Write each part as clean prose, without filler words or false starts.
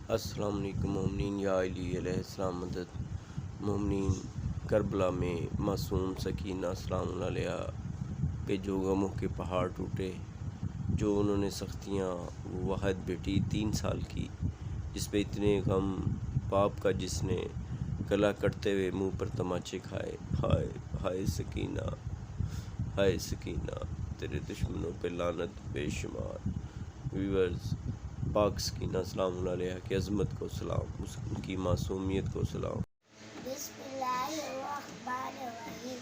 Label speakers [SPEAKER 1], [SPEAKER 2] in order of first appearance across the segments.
[SPEAKER 1] अस्सलाम वालेकुम मोमिनीन। या अली अलैहिस्सलाम मदद। मोमिनीन करबला में मासूम सकीना सलाम अलैहा पे जो गमों के पहाड़ टूटे, जो उन्होंने सख्तियाँ, वो वाहिद बेटी 3 साल की जिस पे इतने गम, पाप का जिसने गला कटते हुए मुंह पर तमाचे खाए। हाय हाय सकीना, हाय सकीना, तेरे दुश्मनों पे लानत बेशुमार। व्यूअर्स, पाक सकीना सलाम अलैहा की अज़मत को सलाम, उनकी मासूमियत को सलाम।
[SPEAKER 2] बिस्मिल्लाहिर्रहमानिर्रहीम।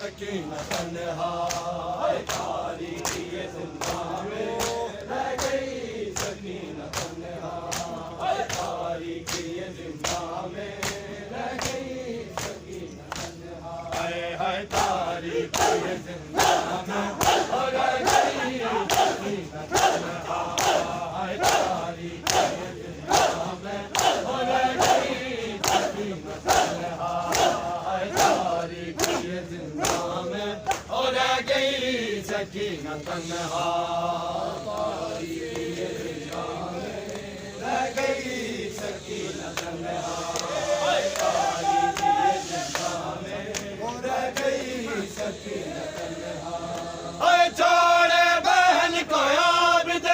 [SPEAKER 3] सकीना तन्हा तारीखी जिंदा में रह गई। सकीना तन्हा तारीखी जिंदा में रह गई। सकीना तन्हा हाय तारीखी जिंदा में रह गई। सकीना तन्हा हाय तारीखी जिंदा में रह गई। सकीना तन्हा हाय तारीखी जिंदा में रह गई। सकीना तन्हा रह गई। सकीना तन्हा रह गई। सकीना तन्हा छोड़े बहन को आबिद,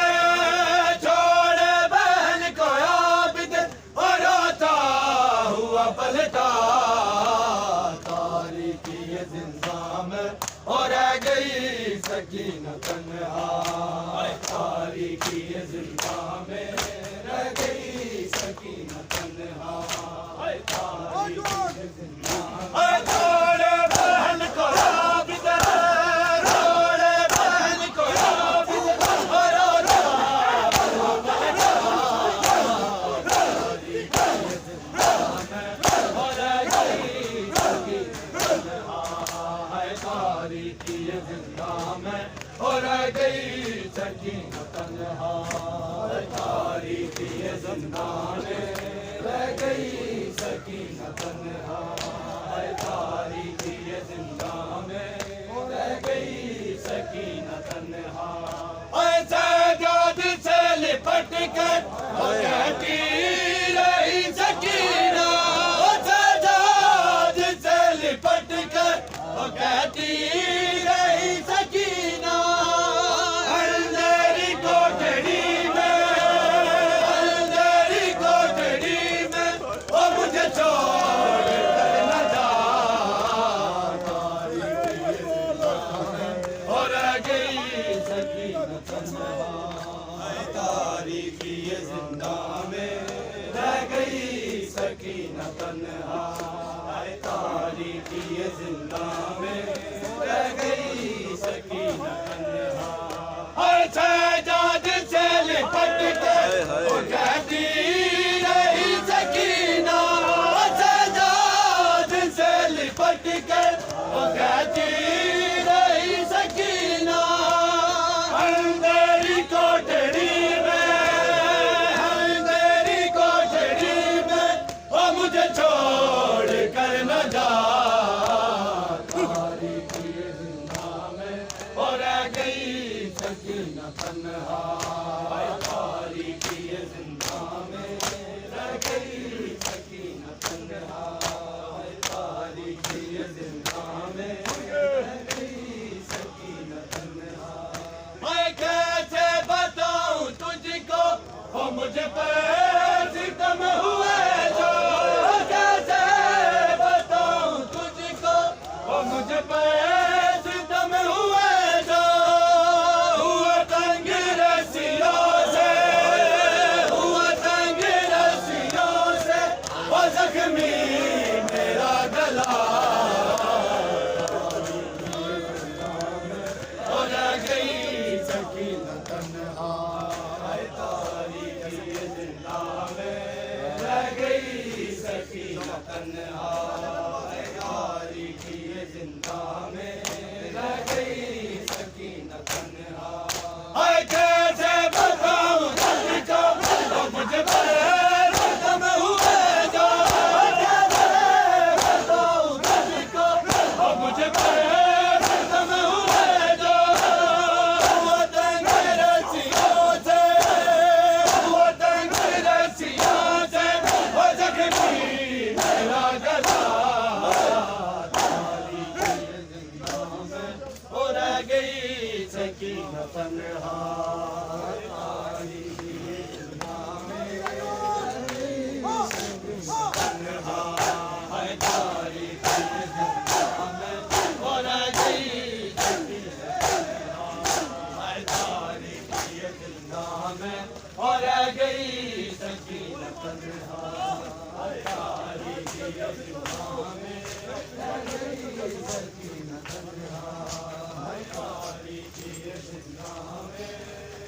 [SPEAKER 3] छोड़े बहन को आबिद और रोता हुआ पलटा। तारीखी जिंदा में रह गई। सकीना तन्हा तारीखी जिंदा में रह गई। सकीना तन्हा तारीखी जिंदा में छोड़े बहन को आबिद, छोड़े बहन को आबिद और रोता हुआ पलटा। तारीखी जिंदा में रह गई। सकीना तन्हा तारीखी जिंदा में रह गई। सकीना तन्हा तारीखी जिंदा में रह गई। सकीना तन्हा तारीखी जिंदा में रह गई। सकीना तन्हा सजाद से लिपट कर कहती रही। सकीना सजाद से लिपट कर कहती रही। सकीना अंधेरी कोठरी में, अंधेरी कोठरी में वो मुझे छोड़ कर न जा। रह गई। सकीना तन्हा तारीखी जिंदा में रह गई। सकीना तन्हा तारीखी जिंदा में रह गई। सकीना तन्हा सजाद से लिपट कर कहती रही। सकीना सजाद से लिपट कर कहती रही। सकीना अंधेरी कोठरी में, अंधेरी कोठरी में वो मुझे छोड़ कर न जा। तारीखी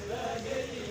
[SPEAKER 3] रह गई